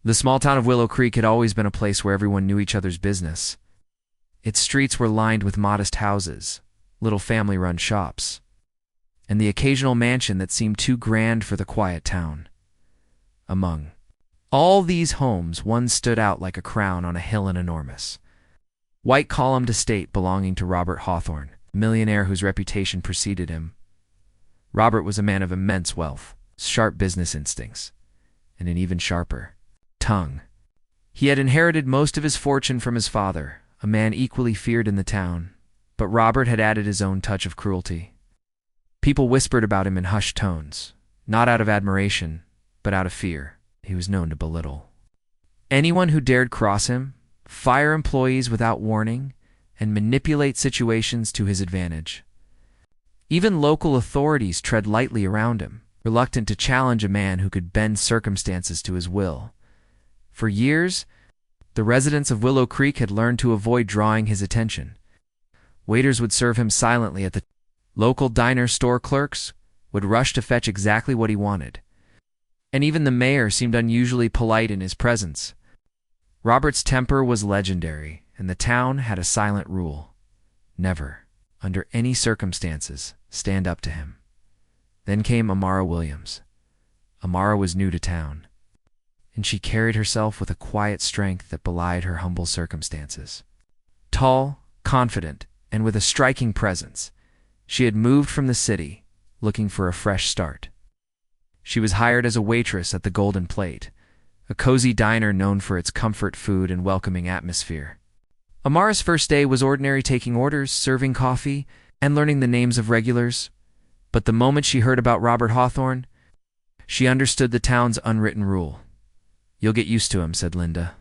The small town of Willow Creek had always been a place where everyone knew each other's business. Its streets were lined with modest houses, little family-run shops, and the occasional mansion that seemed too grand for the quiet town. Among all these homes, one stood out like a crown on a hill and enormous. White-columned estate belonging to Robert Hawthorne, millionaire whose reputation preceded him. Robert was a man of immense wealth, sharp business instincts, and an even sharper tongue. He had inherited most of his fortune from his father, a man equally feared in the town, but Robert had added his own touch of cruelty. People whispered about him in hushed tones, not out of admiration, but out of fear. He was known to belittle anyone who dared cross him, fire employees without warning, and manipulate situations to his advantage. Even local authorities tread lightly around him, reluctant to challenge a man who could bend circumstances to his will. For years, the residents of Willow Creek had learned to avoid drawing his attention. Waiters would serve him silently at the local diner. Store clerks would rush to fetch exactly what he wanted. And even the mayor seemed unusually polite in his presence. Robert's temper was legendary, and the town had a silent rule: never, under any circumstances, stand up to him. Then came Amara Williams. Amara was new to town, and she carried herself with a quiet strength that belied her humble circumstances. Tall, confident, and with a striking presence, she had moved from the city, looking for a fresh start. She was hired as a waitress at the Golden Plate, a cozy diner known for its comfort food and welcoming atmosphere. Amara's first day was ordinary, taking orders, serving coffee, and learning the names of regulars. But the moment she heard about Robert Hawthorne, she understood the town's unwritten rule. "You'll get used to him," said Linda,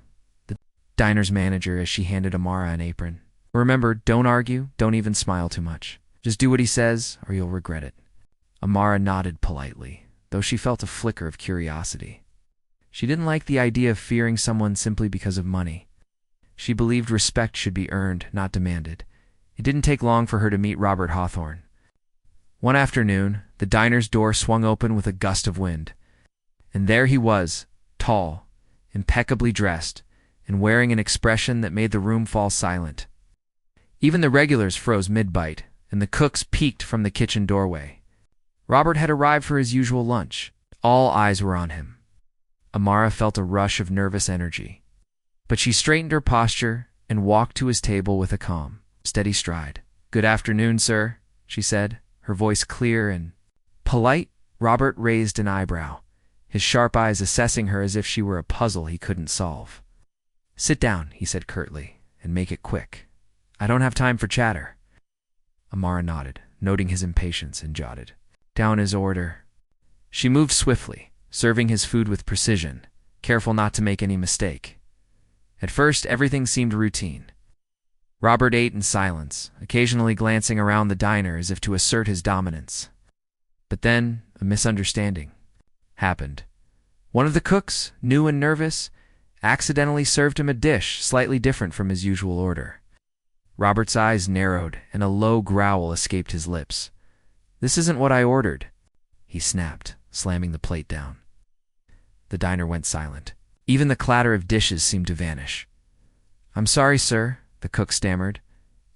the diner's manager, as she handed Amara an apron. "Remember, don't argue, don't even smile too much. Just do what he says, or you'll regret it." Amara nodded politely, though she felt a flicker of curiosity. She didn't like the idea of fearing someone simply because of money. She believed respect should be earned, not demanded. It didn't take long for her to meet Robert Hawthorne. One afternoon, the diner's door swung open with a gust of wind, and there he was, tall, impeccably dressed, and wearing an expression that made the room fall silent. Even the regulars froze mid-bite, and the cooks peeked from the kitchen doorway. Robert had arrived for his usual lunch. All eyes were on him. Amara felt a rush of nervous energy, but she straightened her posture and walked to his table with a calm, steady stride. "Good afternoon, sir," she said, her voice clear and polite. Robert raised an eyebrow, his sharp eyes assessing her as if she were a puzzle he couldn't solve. "Sit down," he said curtly, "and make it quick. I don't have time for chatter." Amara nodded, noting his impatience, and jotted down his order. She moved swiftly, serving his food with precision, careful not to make any mistake. At first, everything seemed routine. Robert ate in silence, occasionally glancing around the diner as if to assert his dominance. But then, a misunderstanding happened. One of the cooks, new and nervous, accidentally served him a dish slightly different from his usual order. Robert's eyes narrowed, and a low growl escaped his lips. "This isn't what I ordered," he snapped, slamming the plate down. The diner went silent. Even the clatter of dishes seemed to vanish. "I'm sorry, sir," the cook stammered.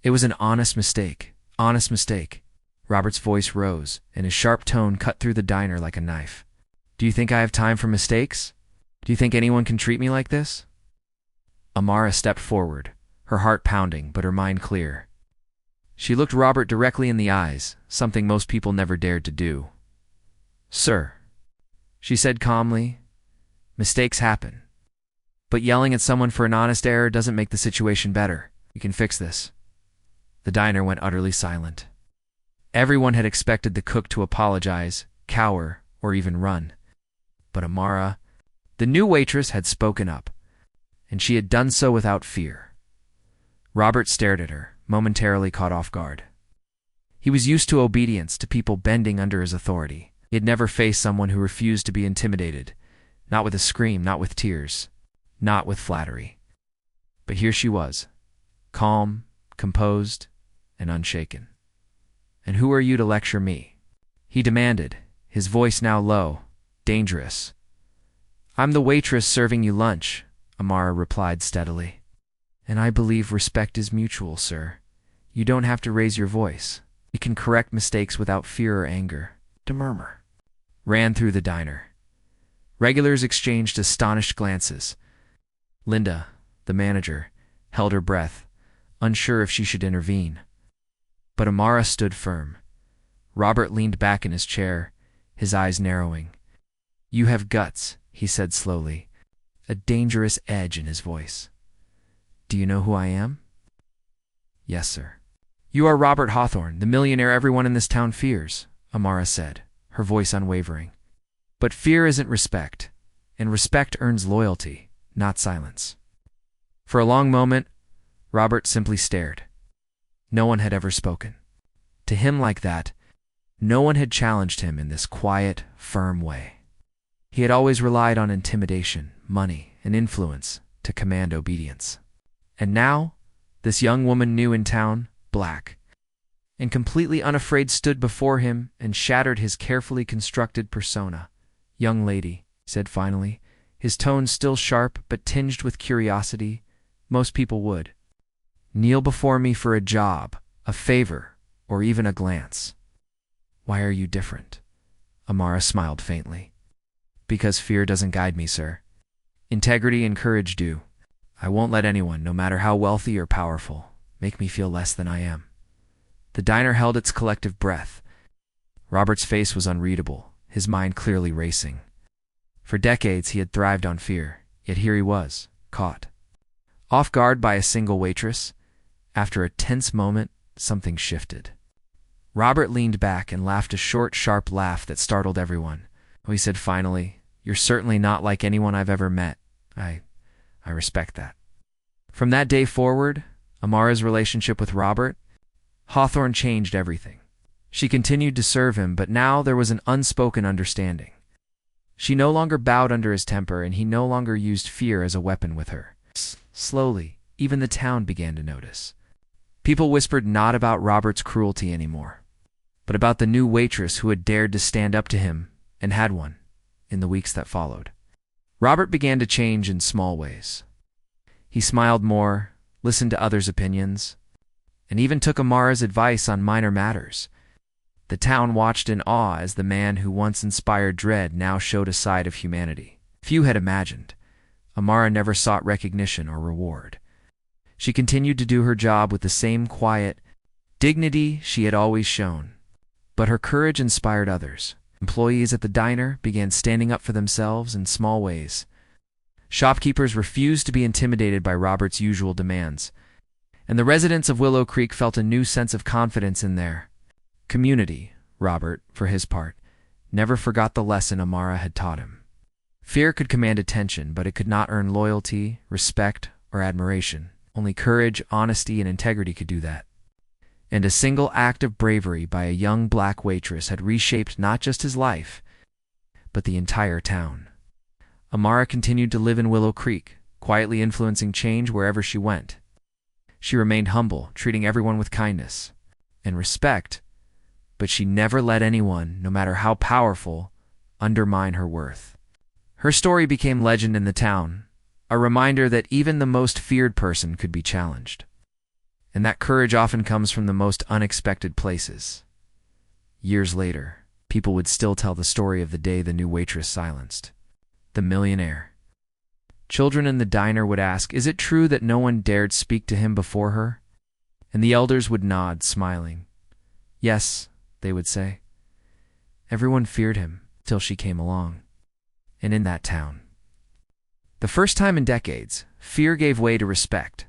"It was an honest mistake. Honest mistake." Robert's voice rose, and his sharp tone cut through the diner like a knife. "Do you think I have time for mistakes? Do you think anyone can treat me like this?" Amara stepped forward, her heart pounding, but her mind clear. She looked Robert directly in the eyes, something most people never dared to do. "Sir," she said calmly, "mistakes happen. But yelling at someone for an honest error doesn't make the situation better. You can fix this." The diner went utterly silent. Everyone had expected the cook to apologize, cower, or even run. But Amara, the new waitress, had spoken up, and she had done so without fear. Robert stared at her, momentarily caught off guard. He was used to obedience, to people bending under his authority. He had never faced someone who refused to be intimidated, not with a scream, not with tears, not with flattery. But here she was, calm, composed, and unshaken. "And who are you to lecture me?" he demanded, his voice now low, dangerous. I'm the waitress serving you lunch, Amara replied steadily. And I believe respect is mutual, sir. You don't have to raise your voice. You can correct mistakes without fear or anger. The murmur ran through the diner. Regulars exchanged astonished glances. Linda, the manager, held her breath, unsure if she should intervene. But Amara stood firm. Robert leaned back in his chair, his eyes narrowing. You have guts, he said slowly, a dangerous edge in his voice. Do you know who I am? Yes, sir. You are Robert Hawthorne, the millionaire everyone in this town fears, Amara said, her voice unwavering. But fear isn't respect, and respect earns loyalty, not silence. For a long moment, Robert simply stared. No one had ever spoken. To him like that, no one had challenged him in this quiet, firm way. He had always relied on intimidation, money, and influence to command obedience. And now, this young woman new in town, black, and completely unafraid stood before him and shattered his carefully constructed persona. Young lady, he said finally, his tone still sharp but tinged with curiosity. Most people would. Kneel before me for a job, a favor, or even a glance. Why are you different? Amara smiled faintly. Because fear doesn't guide me, sir. Integrity and courage do. I won't let anyone, no matter how wealthy or powerful, make me feel less than I am. The diner held its collective breath. Robert's face was unreadable, his mind clearly racing. For decades he had thrived on fear, yet here he was, caught. Off guard by a single waitress, after a tense moment, something shifted. Robert leaned back and laughed a short, sharp laugh that startled everyone. Oh, he said finally, you're certainly not like anyone I've ever met. I respect that. From that day forward, Amara's relationship with Robert Hawthorne changed everything. She continued to serve him, but now there was an unspoken understanding. She no longer bowed under his temper, and he no longer used fear as a weapon with her. Slowly, even the town began to notice. People whispered not about Robert's cruelty anymore, but about the new waitress who had dared to stand up to him, and had won, in the weeks that followed. Robert began to change in small ways. He smiled more, listened to others' opinions, and even took Amara's advice on minor matters. The town watched in awe as the man who once inspired dread now showed a side of humanity. Few had imagined. Amara never sought recognition or reward. She continued to do her job with the same quiet dignity she had always shown. But her courage inspired others. Employees at the diner began standing up for themselves in small ways. Shopkeepers refused to be intimidated by Robert's usual demands, and the residents of Willow Creek felt a new sense of confidence in their community. Robert, for his part, never forgot the lesson Amara had taught him. Fear could command attention, but it could not earn loyalty, respect, or admiration. Only courage, honesty, and integrity could do that. And a single act of bravery by a young black waitress had reshaped not just his life, but the entire town. Amara continued to live in Willow Creek, quietly influencing change wherever she went. She remained humble, treating everyone with kindness and respect, but she never let anyone, no matter how powerful, undermine her worth. Her story became legend in the town, a reminder that even the most feared person could be challenged. And that courage often comes from the most unexpected places. Years later, people would still tell the story of the day the new waitress silenced the millionaire. Children in the diner would ask, "Is it true that no one dared speak to him before her?" And the elders would nod, smiling. "Yes," they would say. Everyone feared him till she came along. And in that town, the first time in decades, fear gave way to respect.